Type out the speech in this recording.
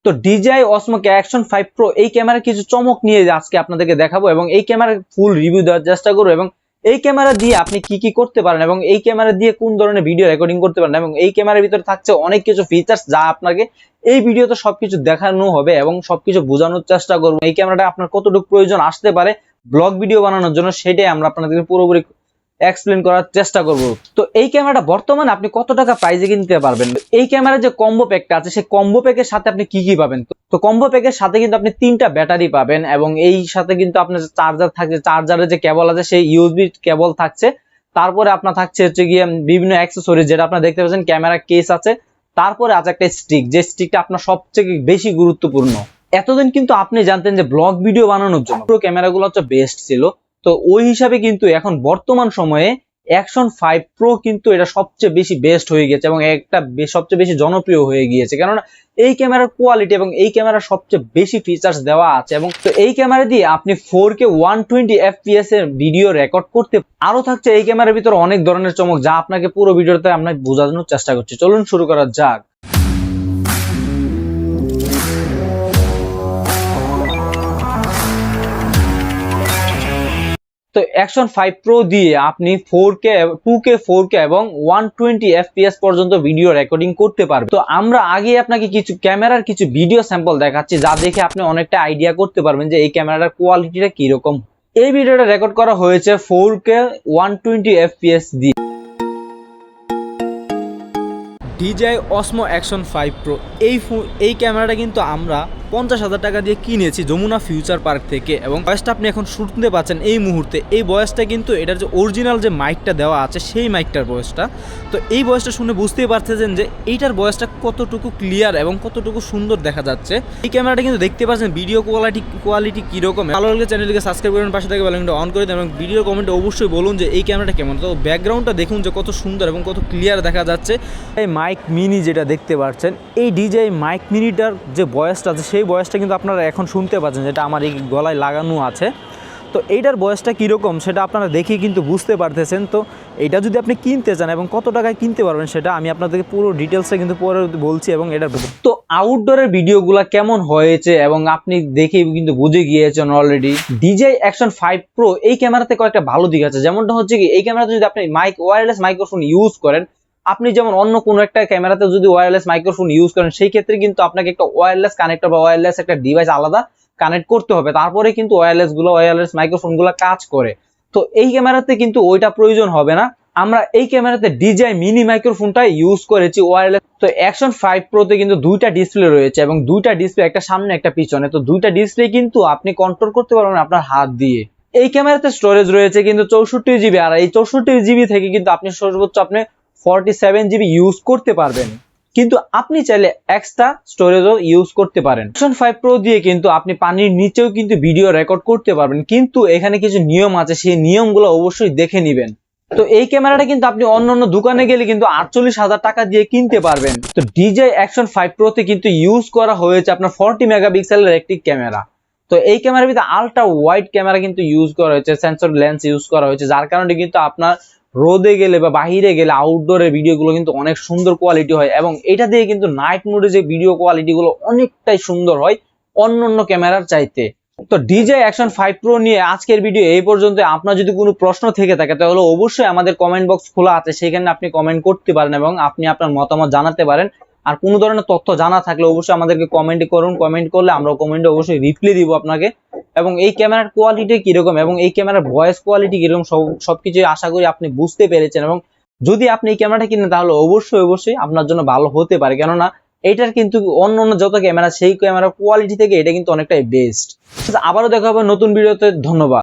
তো DJI Osmo Action 5 Pro এই ক্যামেরার কিছু চমক নিয়ে আজকে আপনাদেরকে দেখাবো এবং এই ক্যামেরার ফুল রিভিউ দেওয়ার চেষ্টা করব এবং এই ক্যামেরা দিয়ে আপনি কি কি করতে পারেন এবং এই ক্যামেরা দিয়ে কোন ধরনের ভিডিও রেকর্ডিং করতে পারেন এবং এই ক্যামেরার ভিতরে থাকছে অনেক কিছু ফিচার্স যা আপনাকে এই ভিডিওতে সবকিছু দেখানো হবে এবং সবকিছু বোঝানোর চেষ্টা করব। এই ক্যামেরাটা আপনার কতটুকু প্রয়োজন আসতে পারে ব্লগ ভিডিও বানানোর জন্য সেটাই আমরা আপনাদেরকে পুরোপুরি এক্সপ্লেন করার চেষ্টা করব। তো এই ক্যামেরাটা বর্তমানে আপনি কত টাকা প্রাইসে কিনতে পারবেন, এই ক্যামেরার যে কম্বো প্যাকটা আছে সেই কম্বো প্যাকের সাথে আপনি কি কি পাবেন। তো কম্বো প্যাকের সাথে কিন্তু আপনি 3টা ব্যাটারি পাবেন এবং এই সাথে কিন্তু আপনার চার্জার থাকছে, চার্জারের যে কেবল আছে সেই ইউএসবি কেবল থাকছে। তারপরে আপনার থাকছে হচ্ছে গিয়ে বিভিন্ন অ্যাক্সেসরিজ যেটা আপনারা দেখতে পাচ্ছেন, ক্যামেরা কেস আছে, তারপরে আছে একটা স্টিক, যে স্টিকটা আপনার সবচেয়ে বেশি গুরুত্বপূর্ণ। এতদিন কিন্তু আপনি জানতেন যে ব্লগ ভিডিও বানানোর জন্য পুরো ক্যামেরাগুলো হচ্ছে বেস্ট ছিল, তো ওই হিসাবে কিন্তু এখন বর্তমান সময়ে Action 5 Pro কিন্তু এটা সবচেয়ে বেশি বেস্ট হয়ে গেছে এবং একটা সবচেয়ে বেশি জনপ্রিয় হয়ে গিয়েছে, কেননা এই ক্যামেরার কোয়ালিটি এবং এই ক্যামেরার সবচেয়ে বেশি ফিচার্স দেওয়া আছে এবং তো এই ক্যামেরা দিয়ে আপনি 4K 120 FPS এর ভিডিও রেকর্ড করতে। আরো থাকছে এই ক্যামেরার ভিতরে অনেক ধরনের চমক যা আপনাকে পুরো ভিডিওতে আমরা বোঝানোর চেষ্টা করছি। চলুন শুরু করা যাক। তো Action 5 Pro দিয়ে আপনি 4K 2K 4K এবং 120 FPS পর্যন্ত ভিডিও রেকর্ডিং করতে পারবেন। তো আমরা আগে আপনাকে কিছু ক্যামেরার কিছু ভিডিও স্যাম্পল দেখাচ্ছি যা দেখে আপনি অনেকটা আইডিয়া করতে পারবেন যে এই ক্যামেরার কোয়ালিটিটা কিরকম। এই ভিডিওটা রেকর্ড করা হয়েছে 4K 120 FPS দিয়ে। DJI Osmo Action 5 Pro এই ক্যামেরাটা কিন্তু আমরা 50,000 টাকা দিয়ে কিনেছি যমুনা ফিউচার পার্ক থেকে এবং ভয়েসটা আপনি এখন শুনতে পাচ্ছেন এই মুহূর্তে। এই ভয়েসটা কিন্তু এটার যে অরিজিনাল যে মাইকটা দেওয়া আছে সেই মাইকটার ভয়েসটা। তো এই ভয়েসটা শুনে বুঝতেই পারছেন যে এইটার ভয়েসটা কতটুকু ক্লিয়ার এবং কতটুকু সুন্দর দেখা যাচ্ছে। এই ক্যামেরাটা কিন্তু দেখতে পাচ্ছেন ভিডিও কোয়ালিটি কীরকম। ভালো লাগলে চ্যানেলকে সাবস্ক্রাইব করবেন, পাশে থেকে বেল আইকনটা অন করে দেন এবং ভিডিও কমেন্টে অবশ্যই বলুন যে এই ক্যামেরাটা কেমন। তো ব্যাকগ্রাউন্ডটা দেখুন যে কত সুন্দর এবং কত ক্লিয়ার দেখা যাচ্ছে। এই মাইক মিনি যেটা দেখতে পাচ্ছেন, এই DJI মাইক মিনিটার যে ভয়েসটা আছে সেই ভয়েসটা কিন্তু আপনারা এখন শুনতে পাচ্ছেন, যেটা আমার এই গলায় লাগানো আছে। তো এইটার ভয়েসটা কীরকম সেটা আপনারা দেখে কিন্তু বুঝতে পারতেছেন। তো এটা যদি আপনি কিনতে চান এবং কত টাকায় কিনতে পারবেন সেটা আমি আপনাদেরকে পুরো ডিটেলসটা কিন্তু পরে বলছি। এবং এটার তো আউটডোরের ভিডিওগুলো কেমন হয়েছে এবং আপনি দেখে কিন্তু বুঝে গিয়েছেন অলরেডি। DJI Action 5 Pro এই ক্যামেরাতে কয়েকটা ভালো দিক আছে, যেমনটা হচ্ছে কি এই ক্যামেরাতে যদি আপনি ওয়্যারলেস মাইক্রোফোন ইউজ করেন, আপনি যেমন অন্য কোনো একটা ক্যামেরাতে যদি ওয়্যারলেস মাইক্রোফোন ইউজ করেন সেই ক্ষেত্রে কিন্তু আপনাকে একটা ওয়্যারলেস কানেক্টর বা ওয়্যারলেস একটা ডিভাইস আলাদা কানেক্ট করতে হবে, তারপরে কিন্তু ওয়্যারলেস মাইক্রোফোনগুলো কাজ করে। তো এই ক্যামেরাতে কিন্তু ওইটা প্রয়োজন হবে না। আমরা এই ক্যামেরাতে DJI মিনি মাইক্রোফোনটা ইউজ করেছি ওয়্যারলেস। তো Action 5 Pro তে কিন্তু 2টা ডিসপ্লে রয়েছে এবং 2টা ডিসপ্লে, একটা সামনে একটা পিছনে। তো 2টা ডিসপ্লে কিন্তু আপনি কন্ট্রোল করতে পারবেন আপনার হাত দিয়ে। এই ক্যামেরাতে স্টোরেজ রয়েছে কিন্তু 64 GB, আর এই 64 GB থেকে কিন্তু আপনি সর্বোচ্চ 47 GB ইউজ করতে পারবেন, কিন্তু আপনি চাইলে এক্সট্রা স্টোরেজও ইউজ করতে পারেন। Action 5 Pro দিয়ে কিন্তু আপনি পানির নিচেও কিন্তু ভিডিও রেকর্ড করতে পারবেন, কিন্তু এখানে কিছু নিয়ম আছে, সেই নিয়মগুলো অবশ্যই দেখে নেবেন। তো এই ক্যামেরাটা কিন্তু আপনি অন্য দোকানে গেলে কিন্তু 48,000 টাকা দিয়ে কিনতে পারবেন। তো DJI Action 5 Pro তে কিন্তু ইউজ করা হয়েছে আপনার 40 মেগাপিক্সেলের একটি ক্যামেরা। তো এই ক্যামেরার ভিতরে আলট্রা ওয়াইড ক্যামেরা কিন্তু ইউজ করা হয়েছে, সেন্সর লেন্স ইউজ করা হয়েছে, যার কারণে কিন্তু আপনার রোদে গেলে বা বাহিরে গেলে আউটডোরের ভিডিওগুলো কিন্তু অনেক সুন্দর কোয়ালিটি হয় এবং এটা দিয়ে কিন্তু নাইট মোডে যে ভিডিও কোয়ালিটিগুলো অনেকটাই সুন্দর হয় অন্য ক্যামেরার চাইতে। তো DJI Action 5 Pro নিয়ে আজকের ভিডিও এই পর্যন্ত। আপনার যদি কোনো প্রশ্ন থেকে থাকে তাহলে অবশ্যই আমাদের কমেন্ট বক্স খোলা আছে, সেখানে আপনি কমেন্ট করতে পারেন এবং আপনি আপনার মতামত জানাতে পারেন। আর কোনো ধরনের তথ্য জানা থাকলে অবশ্যই আমাদেরকে কমেন্ট করুন, কমেন্ট করলে আমরা কমেন্টে অবশ্যই রিপ্লাই দিব আপনাকে। এবং এই ক্যামেরার কোয়ালিটি কিরকম এবং এই ক্যামেরার ভয়েস কোয়ালিটি কিরকম সবকিছু আশা করি আপনি বুঝতে পেরেছেন। এবং যদি আপনি এই ক্যামেরাটা কিনেন তাহলে অবশ্যই আপনার জন্য ভালো হতে পারে, কেননা এটার কিন্তু অন্য যত ক্যামেরা সেই ক্যামেরার কোয়ালিটি থেকে এটা কিন্তু অনেকটাই বেস্ট। আবারও দেখা হবে নতুন ভিডিওতে। ধন্যবাদ।